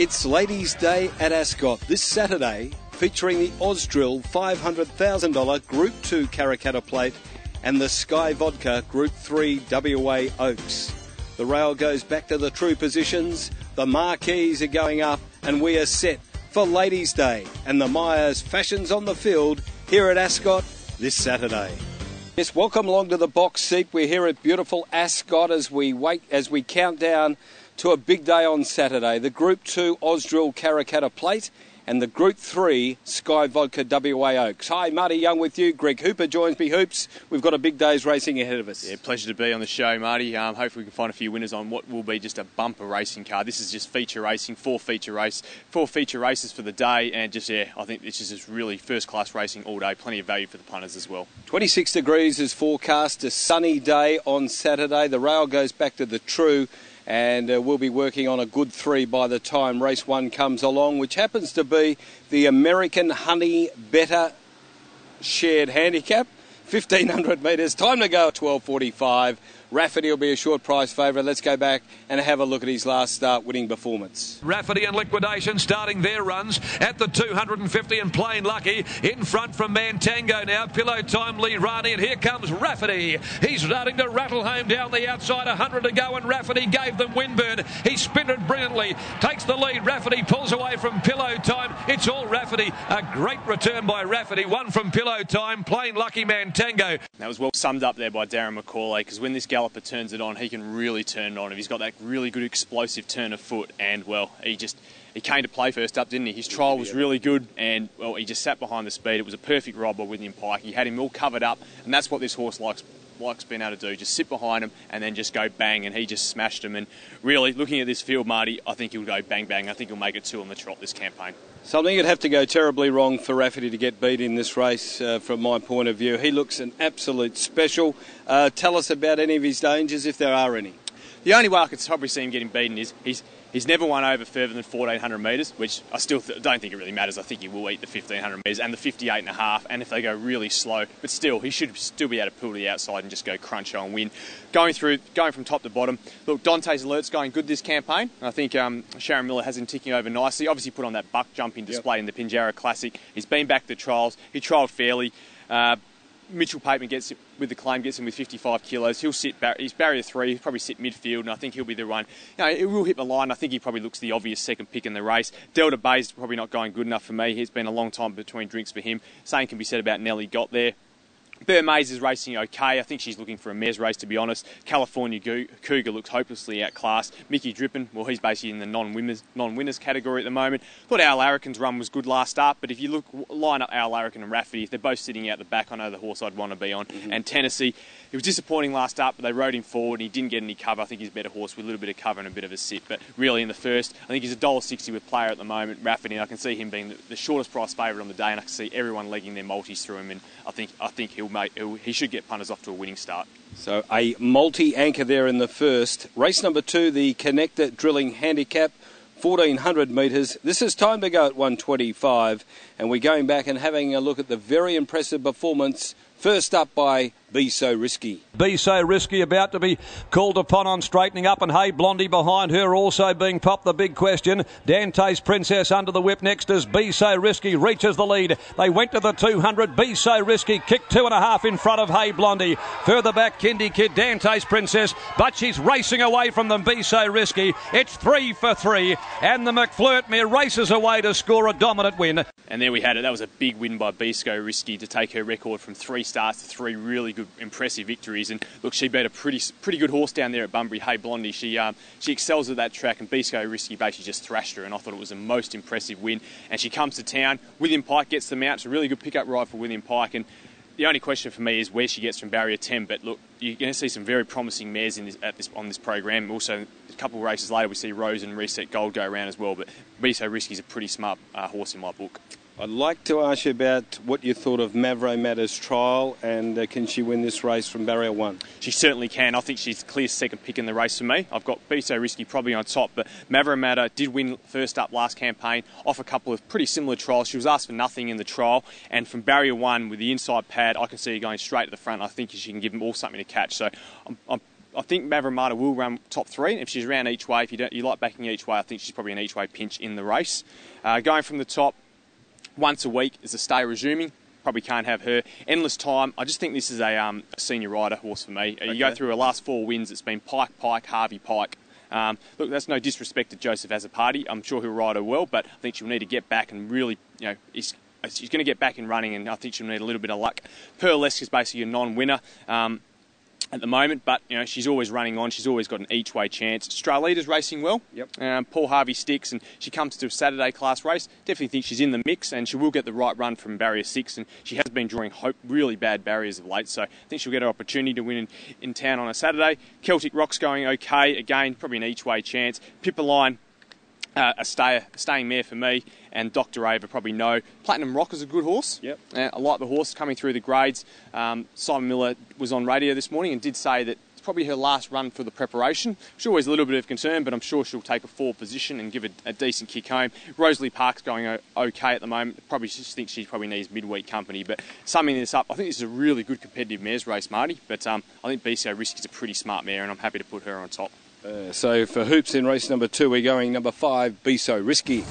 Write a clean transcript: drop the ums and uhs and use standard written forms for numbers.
It's Ladies' Day at Ascot this Saturday, featuring the Ausdrill $500,000 Group 2 Karrakatta Plate and the Sky Vodka Group 3 WA Oaks. The rail goes back to the true positions, the marquees are going up, and we are set for Ladies' Day and the Myers Fashions on the Field here at Ascot this Saturday. Yes, welcome along to the box seat. We're here at beautiful Ascot as we count down to a big day on Saturday. The Group 2 Ausdrill Karrakatta Plate and the Group 3 Sky Vodka WA Oaks. Hi, Marty Young with you. Greg Hooper joins me. Hoops, we've got a big day's racing ahead of us. Yeah, pleasure to be on the show, Marty. Hopefully we can find a few winners on what will be just a bumper racing card. This is just feature racing, four feature races for the day, and I think this is just really first-class racing all day. Plenty of value for the punters as well. 26 degrees is forecast, a sunny day on Saturday. The rail goes back to the true, and we'll be working on a good 3 by the time race 1 comes along, which happens to be the American Honey Better Shared Handicap. 1,500 metres, time to go at 12:45. Rafferty will be a short price favourite. Let's go back and have a look at his last start winning performance. Rafferty and Liquidation starting their runs at the 250 and Plain Lucky. In front from Mantango now. Pillow Time, Lee Rani, and here comes Rafferty. He's starting to rattle home down the outside. 100 to go, and Rafferty gave them windburn. He sprinted brilliantly. Takes the lead. Rafferty pulls away from Pillow Time. It's all Rafferty. A great return by Rafferty. One from Pillow Time, Plain Lucky, Mantango. That was well summed up there by Darren McCauley, because when this galloper turns it on, he can really turn it on. If he's got that really good explosive turn of foot, and well, he came to play first up, didn't he? His trial was really good, and well, he just sat behind the speed. It was a perfect ride by William Pike. He had him all covered up, and that's what this horse likes being able to do. Just sit behind him and then just go bang, and he just smashed him. And really, looking at this field, Marty, I think he'll go bang bang. I think he'll make it 2 on the trot this campaign. Something would have to go terribly wrong for Rafferty to get beat in this race, from my point of view. He looks an absolute special. Tell us about any of his dangers, if there are any. The only way I could probably see him getting beaten is he's never won over further than 1,400 metres, which I still don't think it really matters. I think he will eat the 1,500 metres and the 58.5, and if they go really slow, but still, he should still be able to pull to the outside and just go crunch on win. Going from top to bottom, look, Dante's Alert's going good this campaign. I think Sharon Miller has him ticking over nicely. Obviously put on that buck jumping display in the Pinjarra Classic. He's been back to trials. He trialled fairly. Mitchell Pateman gets it with the claim, gets him with 55 kilos. He'll sit, he's barrier 3, he'll probably sit midfield, and I think he'll be the one. It will hit the line. I think he probably looks the obvious second pick in the race. Delta Bay's probably not going good enough for me. It's been a long time between drinks for him. Same can be said about Nelly Got there. Burr Mays is racing okay. I think she's looking for a mare's race, to be honest. California Cougar looks hopelessly outclassed. Mickey Drippin, well, he's basically in the non-winners category at the moment. Thought Al Larrikin's run was good last start, but if you line up Al Larrikin and Rafferty, they're both sitting out the back. I know the horse I'd want to be on. And Tennessee, it was disappointing last start, but they rode him forward and he didn't get any cover. I think he's a better horse with a little bit of cover and a bit of a sit. But really in the first, I think he's $1.60 with player at the moment, Rafferty. I can see him being the shortest price favourite on the day, and I can see everyone legging their multis through him, and I think he should get punters off to a winning start. So a multi-anchor there in the first. Race number 2, the Connector Drilling Handicap, 1,400 metres. This is time to go at 1:25, and we're going back and having a look at the very impressive performance. First up by Be So Risky. Be So Risky about to be called upon on straightening up, and Hey Blondie behind her also being popped. The big question, Dante's Princess under the whip next as Be So Risky reaches the lead. They went to the 200. Be So Risky kicked 2.5 in front of Hey Blondie. Further back, Kindy Kid, Dante's Princess, but she's racing away from them. Be So Risky. It's 3 for 3, and the McFlirt mare races away to score a dominant win. And there we had it. That was a big win by Be So Risky to take her record from 3 starts to 3 really good, impressive victories. And look, she beat a pretty good horse down there at Bunbury, Hey Blondie. She excels at that track, and Be So Risky basically just thrashed her, and I thought it was a most impressive win. And she comes to town. William Pike gets them out. It's a really good pickup ride for William Pike. And the only question for me is where she gets from barrier 10. But look, you're going to see some very promising mares on this program. Also, a couple of races later, we see Rose and Reset Gold go around as well. But Be So Risky is a pretty smart horse in my book. I'd like to ask you about what you thought of Mavro Matta's trial, and can she win this race from barrier 1? She certainly can. I think she's the clear second pick in the race for me. I've got Be So Risky probably on top, but Mavro Matta did win first up last campaign off a couple of pretty similar trials. She was asked for nothing in the trial, and from barrier 1 with the inside pad, I can see her going straight to the front. I think she can give them all something to catch. So I'm I think Mavramata will run top 3. If she's around each way, if you like backing each way, I think she's probably an each way pinch in the race. Going from the top, once a week is a stay resuming. Probably can't have her. Endless Time, I just think this is a senior rider horse for me. You go through her last 4 wins, it's been Pike, Harvey, Pike. Look, that's no disrespect to Joseph Azzopardi. I'm sure he'll ride her well, but I think she'll need to get back and really, she's going to get back in running, and I think she'll need a little bit of luck. Pearlesque is basically a non-winner at the moment, but she's always running on. She's always got an each-way chance. Australia's racing well. Yep. Paul Harvey sticks, and she comes to a Saturday class race. Definitely think she's in the mix, and she will get the right run from barrier 6, and she has been drawing really bad barriers of late, so I think she'll get an opportunity to win in town on a Saturday. Celtic Rock's going okay. Again, probably an each-way chance. Pippaline, a staying mare for me, and Dr. Ava probably no. Platinum Rock is a good horse. Yep. I like the horse coming through the grades. Simon Miller was on radio this morning and did say that it's probably her last run for the preparation. She's always a little bit of concern, but I'm sure she'll take a 4 position and give it a decent kick home. Rosalie Park's going okay at the moment. Probably just think she probably needs midweek company, but summing this up, I think this is a really good competitive mares race, Marty, but I think BCO Risky's a pretty smart mare, and I'm happy to put her on top. So for hoops in race number 2, we're going number 5, Be So Risky.